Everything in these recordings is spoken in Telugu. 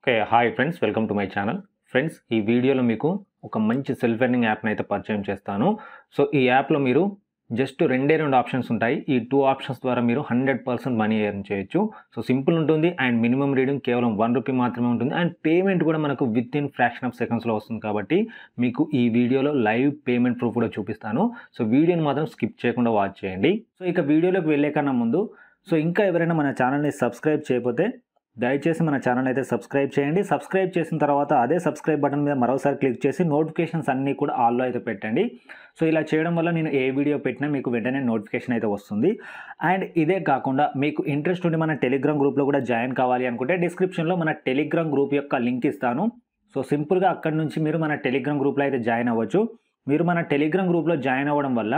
Okay. Hi friends, welcome to my channel. Friends, ఈ వీడియోలో మీకు ఒక మంచి సెల్ఫ్ ఎర్నింగ్ యాప్‌ని అయితే పరిచయం చేస్తాను. సో, ఈ యాప్‌లో మీరు జస్ట్ రెండే 2 ఆప్షన్స్ ఉంటాయి. ఈ 2 ఆప్షన్స్ ద్వారా మీరు 100% మనీ ఎర్న్ చేయొచ్చు. సో, సింపుల్ ఉంటుంది అండ్ మినిమమ్ రీడింగ్ కేవలం ₹1 మాత్రమే ఉంటుంది. అండ్ పేమెంట్ కూడా మనకు వితిన్ ఫ్రాక్షన్ ఆఫ్ సెకండ్స్‌లో వస్తుంది కాబట్టి మీకు ఈ వీడియోలో లైవ్ పేమెంట్ ప్రూఫ్ కూడా చూపిస్తాను. సో, వీడియోని మాత్రం స్కిప్ చేయకుండా వాచ్ చేయండి. సో, ఇక వీడియోలోకి వెళ్ళే కన్నా ముందు ఇంకా ఎవరైనా మన ఛానల్‌ని సబ్స్క్రైబ్ చేయకపోతే దయచేసి మన ఛానల్ అయితే సబ్స్క్రైబ్ చేయండి. సబ్స్క్రైబ్ చేసిన తర్వాత అదే సబ్స్క్రైబ్ బటన్ మీద మరోసారి క్లిక్ చేసి నోటిఫికేషన్స్ అన్నీ కూడా ఆల్‌లో అయితే పెట్టండి. సో, ఇలా చేయడం వల్ల నేను ఏ వీడియో పెట్టినా మీకు వెంటనే నోటిఫికేషన్ అయితే వస్తుంది. అండ్ ఇదే కాకుండా మీకు ఇంట్రెస్ట్ ఉండి మన టెలిగ్రామ్ గ్రూప్‌లో కూడా జాయిన్ కావాలి అనుకుంటే డిస్క్రిప్షన్‌లో మన టెలిగ్రామ్ గ్రూప్ యొక్క లింక్ ఇస్తాను. సో, సింపుల్‌గా అక్కడి నుంచి మీరు మన టెలిగ్రామ్ గ్రూప్‌లో అయితే జాయిన్ అవ్వచ్చు. మీరు మన టెలిగ్రామ్ గ్రూప్‌లో జాయిన్ అవ్వడం వల్ల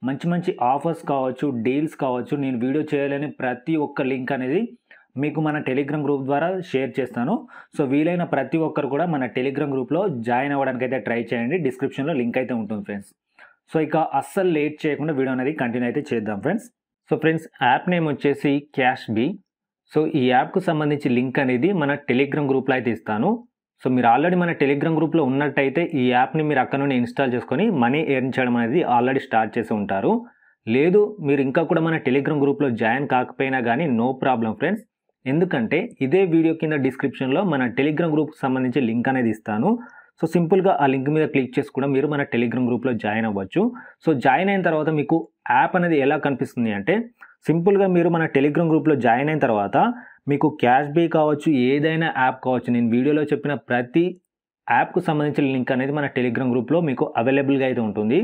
మంచి మంచి ఆఫర్స్ కావచ్చు, డీల్స్ కావచ్చు, నేను వీడియో చేయలేని ప్రతి ఒక్క లింక్ అనేది మీకు మన టెలిగ్రామ్ గ్రూప్ ద్వారా షేర్ చేస్తాను. సో, వీలైన ప్రతి ఒక్కరు కూడా మన టెలిగ్రామ్ గ్రూప్‌లో జాయిన్ అవ్వడానికైతే ట్రై చేయండి. డిస్క్రిప్షన్‌లో లింక్ అయితే ఉంటుంది ఫ్రెండ్స్. సో, ఇక అస్సలు లేట్ చేయకుండా వీడియో అనేది కంటిన్యూ అయితే చేద్దాం friends. So, friends, app name వచ్చేసి క్యాష్ బీ. సో, ఈ యాప్‌కు సంబంధించి లింక్ అనేది మన టెలిగ్రామ్ గ్రూప్‌లో అయితే ఇస్తాను. సో, మీరు ఆల్రెడీ మన టెలిగ్రామ్ గ్రూప్‌లో ఉన్నట్టయితే ఈ యాప్‌ని మీరు అక్కడ నుండి ఇన్‌స్టాల్ చేసుకొని మనీ ఎర్న్ చేయడం అనేది ఆల్రెడీ స్టార్ట్ చేసి ఉంటారు. లేదు, మీరు ఇంకా కూడా మన టెలిగ్రామ్ గ్రూప్‌లో జాయిన్ కాకపోయినా గానీ నో ప్రాబ్లమ్ ఫ్రెండ్స్. ఎందుకంటే ఇదే వీడియో కింద డిస్క్రిప్షన్‌లో మన టెలిగ్రామ్ గ్రూప్‌కి సంబంధించి లింక్ అనేది ఇస్తాను. సో, సింపుల్‌గా ఆ లింక్ మీద క్లిక్ చేసి కూడా మీరు మన టెలిగ్రామ్ గ్రూప్‌లో జాయిన్ అవ్వచ్చు. సో, జాయిన్ అయిన తర్వాత మీకు యాప్ అనేది ఎలా కనిపిస్తుంది అంటే సింపుల్‌గా మీరు మన టెలిగ్రామ్ గ్రూప్‌లో జాయిన్ అయిన తర్వాత మీకు క్యాష్ బీ కావచ్చు, ఏదైనా యాప్ కావచ్చు, నేను వీడియోలో చెప్పిన ప్రతి యాప్‌కు సంబంధించిన లింక్ అనేది మన టెలిగ్రామ్ గ్రూప్‌లో మీకు అవైలబుల్‌గా అయితే ఉంటుంది.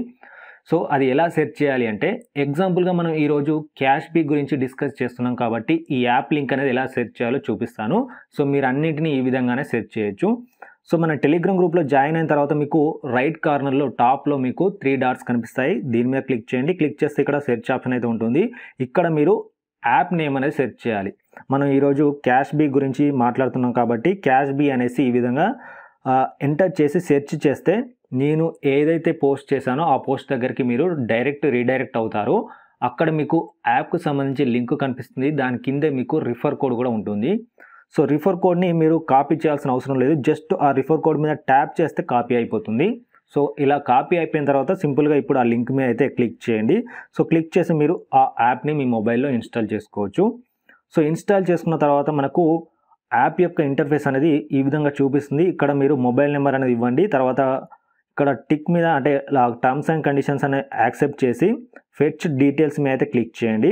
సో, అది ఎలా సెర్చ్ చేయాలి అంటే ఎగ్జాంపుల్‌గా మనం ఈరోజు క్యాష్ బీ గురించి డిస్కస్ చేస్తున్నాం కాబట్టి ఈ యాప్ లింక్ అనేది ఎలా సెర్చ్ చేయాలో చూపిస్తాను. సో, మీరు అన్నిటిని ఈ విధంగానే సెర్చ్ చేయొచ్చు. సో, మన టెలిగ్రామ్ గ్రూప్‌లో జాయిన్ అయిన తర్వాత మీకు రైట్ కార్నర్‌లో టాప్‌లో మీకు 3 డాట్స్ కనిపిస్తాయి. దీని మీద క్లిక్ చేయండి. క్లిక్ చేస్తే ఇక్కడ సెర్చ్ ఆప్షన్ అయితే ఉంటుంది. ఇక్కడ మీరు యాప్ నేమ్ అనేది సెర్చ్ చేయాలి. మనం ఈరోజు క్యాష్ బీ గురించి మాట్లాడుతున్నాం కాబట్టి క్యాష్ బీ అనేసి ఈ విధంగా ఎంటర్ చేసి సెర్చ్ చేస్తే నేను ఏదైతే పోస్ట్ చేశానో ఆ పోస్ట్ దగ్గరికి మీరు రీడైరెక్ట్ అవుతారు. అక్కడ మీకు యాప్‌కు సంబంధించి లింక్ కనిపిస్తుంది. దాని కిందే మీకు రిఫర్ కోడ్ కూడా ఉంటుంది. సో, రిఫర్ కోడ్‌ని మీరు కాపీ చేయాల్సిన అవసరం లేదు. జస్ట్ ఆ రిఫర్ కోడ్ మీద ట్యాప్ చేస్తే కాపీ అయిపోతుంది. సో, ఇలా కాపీ అయిపోయిన తర్వాత సింపుల్‌గా ఇప్పుడు ఆ లింక్ మీద అయితే క్లిక్ చేయండి. సో, క్లిక్ చేసి మీరు ఆ యాప్‌ని మీ మొబైల్‌లో ఇన్‌స్టాల్ చేసుకోవచ్చు. సో, ఇన్‌స్టాల్ చేసుకున్న తర్వాత మనకు యాప్ యొక్క ఇంటర్ఫేస్ అనేది ఈ విధంగా చూపిస్తుంది. ఇక్కడ మీరు మొబైల్ నెంబర్ అనేది ఇవ్వండి. తర్వాత ఇక్కడ టిక్ మీద అంటే టర్మ్స్ అండ్ కండిషన్స్ అనేవి యాక్సెప్ట్ చేసి ఫెచ్ డీటెయిల్స్ మీద అయితే క్లిక్ చేయండి.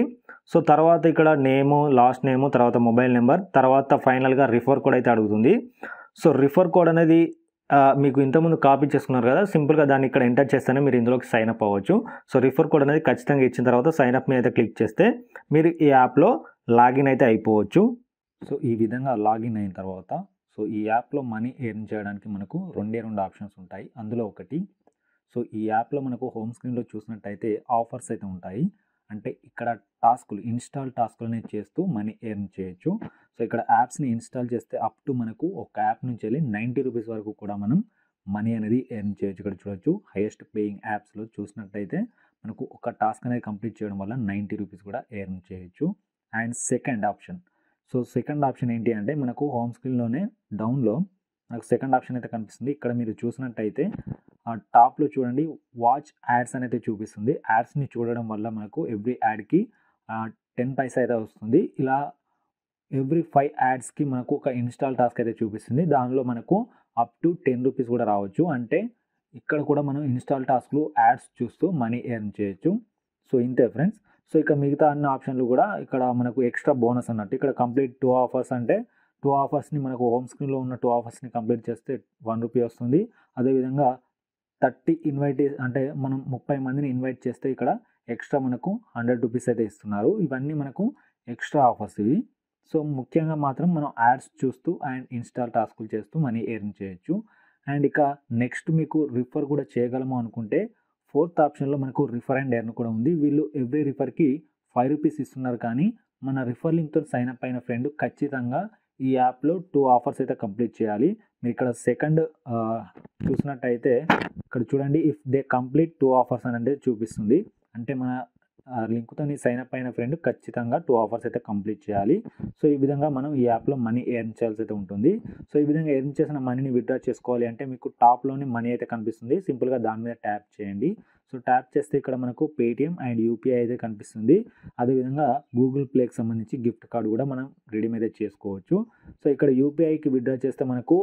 సో, తర్వాత ఇక్కడ నేము, లాస్ట్ నేము, తర్వాత మొబైల్ నెంబర్, తర్వాత ఫైనల్‌గా రిఫర్ కోడ్ అయితే అడుగుతుంది. సో, రిఫర్ కోడ్ అనేది మీకు ఇంతకుముందు కాపీ చేసుకున్నారు కదా, సింపుల్‌గా దాన్ని ఇక్కడ ఎంటర్ చేస్తేనే మీరు ఇందులోకి సైన్ అప్ అవ్వచ్చు. సో, రిఫర్ కోడ్ అనేది ఖచ్చితంగా ఇచ్చిన తర్వాత సైన్ అప్ మీద అయితే క్లిక్ చేస్తే మీరు ఈ యాప్‌లో లాగిన్ అయితే అయిపోవచ్చు. సో, ఈ విధంగా లాగిన్ అయిన తర్వాత సో, ఈ యాప్‌లో మనీ ఎర్న్ చేయడానికి మనకు 2 ఆప్షన్స్ ఉంటాయి. అందులో ఒకటి సో, ఈ యాప్‌లో మనకు హోమ్ స్క్రీన్‌లో చూసినట్టయితే ఆఫర్స్ అయితే ఉంటాయి. అంటే ఇక్కడ ఇన్‌స్టాల్ టాస్కులనేవి చేస్తూ మనీ ఎర్న్ చేయొచ్చు. సో, ఇక్కడ యాప్స్‌ని ఇన్‌స్టాల్ చేస్తే అప్ టు మనకు ఒక యాప్ నుంచి వెళ్ళి ₹90 వరకు కూడా మనం మనీ అనేది ఎర్న్ చేయొచ్చు. ఇక్కడ చూడొచ్చు హైయెస్ట్ పేయింగ్ యాప్స్‌లో చూసినట్టయితే మనకు ఒక టాస్క్ అనేది కంప్లీట్ చేయడం వల్ల ₹90 కూడా ఎర్న్ చేయొచ్చు. అండ్ సెకండ్ ఆప్షన్ ఏంటి అంటే మనకు హోమ్ స్క్రీన్‌లోనే డౌన్‌లో నాకు సెకండ్ ఆప్షన్ అయితే కనిపిస్తుంది. ఇక్కడ మీరు చూసినట్టయితే టాప్‌లో చూడండి వాచ్ యాడ్స్ అనేది చూపిస్తుంది. యాడ్స్‌ని చూడడం వల్ల మనకు ఎవ్రీ యాడ్‌కి 10 పైసా అయితే వస్తుంది. ఇలా ఎవ్రీ 5 యాడ్స్‌కి మనకు ఒక ఇన్‌స్టాల్ టాస్క్ అయితే చూపిస్తుంది. దానిలో మనకు అప్ టు ₹10 కూడా రావచ్చు. అంటే ఇక్కడ కూడా మనం ఇన్‌స్టాల్ టాస్క్‌లు యాడ్స్ చూస్తూ మనీ ఎర్న్ చేయొచ్చు. సో, ఇంతే ఫ్రెండ్స్. సో, ఇక మిగతా అన్ని ఆప్షన్లు కూడా ఇక్కడ మనకు ఎక్స్ట్రా బోనస్ అన్నట్టు. ఇక్కడ కంప్లీట్ 2 ఆఫర్స్ అంటే 2 ఆఫర్స్‌ని మనకు హోమ్ స్క్రీన్‌లో ఉన్న 2 ఆఫర్స్‌ని కంప్లీట్ చేస్తే ₹1 వస్తుంది. అదేవిధంగా 30 అంటే మనం 30 మందిని ఇన్వైట్ చేస్తే ఇక్కడ ఎక్స్ట్రా మనకు ₹100 అయితే ఇస్తున్నారు. ఇవన్నీ మనకు ఎక్స్ట్రా ఆఫర్స్ ఇవి. సో, ముఖ్యంగా మాత్రం మనం యాడ్స్ చూస్తూ అండ్ ఇన్‌స్టాల్ టాస్కులు చేస్తూ మనీ ఎర్న్ చేయొచ్చు. అండ్ ఇక నెక్స్ట్ మీకు రిఫర్ కూడా చేయగలము అనుకుంటే ఫోర్త్ ఆప్షన్‌లో మనకు రిఫర్ అండ్ ఎర్న్ కూడా ఉంది. వీళ్ళు ఎవ్రీ రిఫర్‌కి ₹5 ఇస్తున్నారు. కానీ మన రిఫర్ లింక్‌తో సైన్ అప్ అయిన ఫ్రెండ్ ఖచ్చితంగా ఈ యాప్‌లో 2 ఆఫర్స్ అయితే కంప్లీట్ చేయాలి. మీరు ఇక్కడ సెకండ్ చూసినట్టయితే ఇక్కడ చూడండి ఇఫ్ దే కంప్లీట్ 2 ఆఫర్స్ అనేది చూపిస్తుంది. అంటే మన లింక్‌తో సైన్ అప్ అయిన ఫ్రెండ్ ఖచ్చితంగా 2 ఆఫర్స్ అయితే కంప్లీట్ చేయాలి. సో, ఈ విధంగా మనం ఈ యాప్‌లో మనీ ఎర్న్ చేయాల్సి అయితే ఉంటుంది. సో, ఈ విధంగా ఎర్న్ చేసిన మనీని విత్‌డ్రా చేసుకోవాలి అంటే మీకు టాప్‌లోని మనీ అయితే కనిపిస్తుంది. సింపుల్‌గా దాని మీద ట్యాప్ చేయండి. సో, ట్యాప్ చేస్తే ఇక్కడ మనకు పేటీఎం అండ్ యూపీఐ అయితే కనిపిస్తుంది. అదేవిధంగా గూగుల్ ప్లేకి సంబంధించి గిఫ్ట్ కార్డ్ కూడా మనం రిడీమ్ అయితే చేసుకోవచ్చు. సో, ఇక్కడ యూపీఐకి విత్‌డ్రా చేస్తే మనకు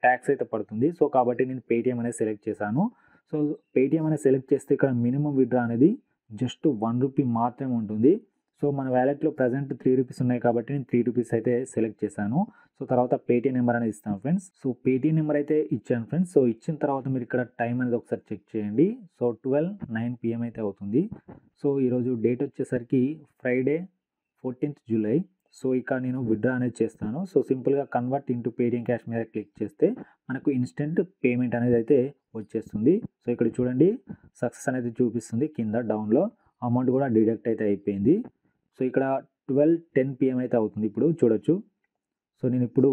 ట్యాక్స్ అయితే పడుతుంది. సో, కాబట్టి నేను పేటీఎం అనేది సెలెక్ట్ చేశాను. సో, పేటీఎం అనేది సెలెక్ట్ చేస్తే ఇక్కడ మినిమమ్ విత్‌డ్రా అనేది జస్ట్ ₹1 మాత్రమే ఉంటుంది. సో, మన వాలెట్‌లో ప్రెజెంట్ ₹3 ఉన్నాయి కాబట్టి నేను ₹3 అయితే సెలెక్ట్ చేశాను. సో, తర్వాత పేటీఎం నెంబర్ అనేది ఇస్తాను ఫ్రెండ్స్. సో, పేటీఎం నెంబర్ అయితే ఇచ్చాను ఫ్రెండ్స్. సో, ఇచ్చిన తర్వాత మీరు ఇక్కడ టైం అనేది ఒకసారి చెక్ చేయండి. సో, 12:09 PM అయితే అవుతుంది. సో, ఈరోజు డేట్ వచ్చేసరికి ఫ్రైడే 14th జూలై. సో, ఇక నేను విత్‌డ్రా అనేది చేస్తాను. సో, సింపుల్‌గా కన్వర్ట్ ఇంటూ పేటీఎం క్యాష్ మీద క్లిక్ చేస్తే మనకు ఇన్‌స్టంట్ పేమెంట్ అనేది అయితే వచ్చేస్తుంది. సో, ఇక్కడ చూడండి సక్సెస్ అనేది చూపిస్తుంది కింద డౌన్‌లో. అమౌంట్ కూడా డిడక్ట్ అయితే అయిపోయింది. సో, ఇక్కడ 12:10 PM అయితే అవుతుంది ఇప్పుడు చూడొచ్చు. సో, నేను ఇప్పుడు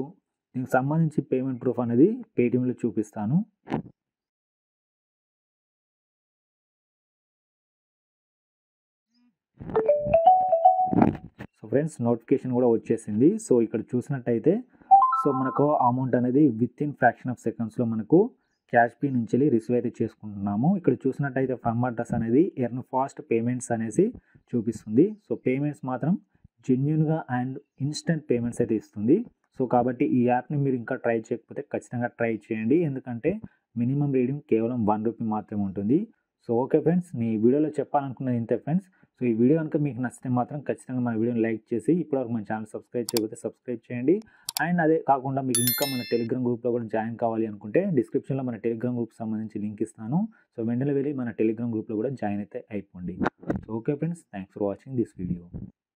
దీనికి సంబంధించి పేమెంట్ ప్రూఫ్ అనేది పేటీఎంలో చూపిస్తాను. సో, ఫ్రెండ్స్ నోటిఫికేషన్ కూడా వచ్చేసింది. సో, ఇక్కడ చూసినట్టయితే సో, మనకు అమౌంట్ అనేది వితిన్ ఫ్రాక్షన్ ఆఫ్ సెకండ్స్‌లో మనకు క్యాష్ పే నుంచి రిసీవ్ అయితే చేసుకుంటున్నాము. ఇక్కడ చూసినట్టయితే ఫ్రమ్ అడ్రస్ అనేది ఎర్న్ ఫాస్ట్ పేమెంట్స్ అనేసి చూపిస్తుంది. సో, పేమెంట్స్ మాత్రం జెన్యూన్‌గా అండ్ ఇన్‌స్టంట్ పేమెంట్స్ అయితే ఇస్తుంది. సో, కాబట్టి ఈ యాప్‌ని మీరు ఇంకా ట్రై చేయకపోతే ఖచ్చితంగా ట్రై చేయండి. ఎందుకంటే మినిమమ్ రీడింగ్ కేవలం ₹1 మాత్రమే ఉంటుంది. సో, ఓకే ఫ్రెండ్స్, ఈ వీడియోలో చెప్పాలనుకున్నది ఇంతే ఫ్రెండ్స్. సో, ఈ వీడియో కనుక మీకు నచ్చితే మాత్రం ఖచ్చితంగా మన వీడియోని లైక్ చేసి ఇప్పటివరకు మన ఛానల్ సబ్స్క్రైబ్ చేయకపోతే సబ్స్క్రైబ్ చేయండి. అండ్ అదే కాకుండా మీకు ఇంకా మన టెలిగ్రామ్ గ్రూప్‌లో కూడా జాయిన్ కావాలి అనుకుంటే డిస్క్రిప్షన్‌లో మన టెలిగ్రామ్ గ్రూప్‌కి సంబంధించి లింక్ ఇస్తాను. సో, వెంటనే వెళ్ళి మన టెలిగ్రామ్ గ్రూప్‌లో కూడా జాయిన్ అయితే అయిపోండి. So, okay friends, thanks for watching this video.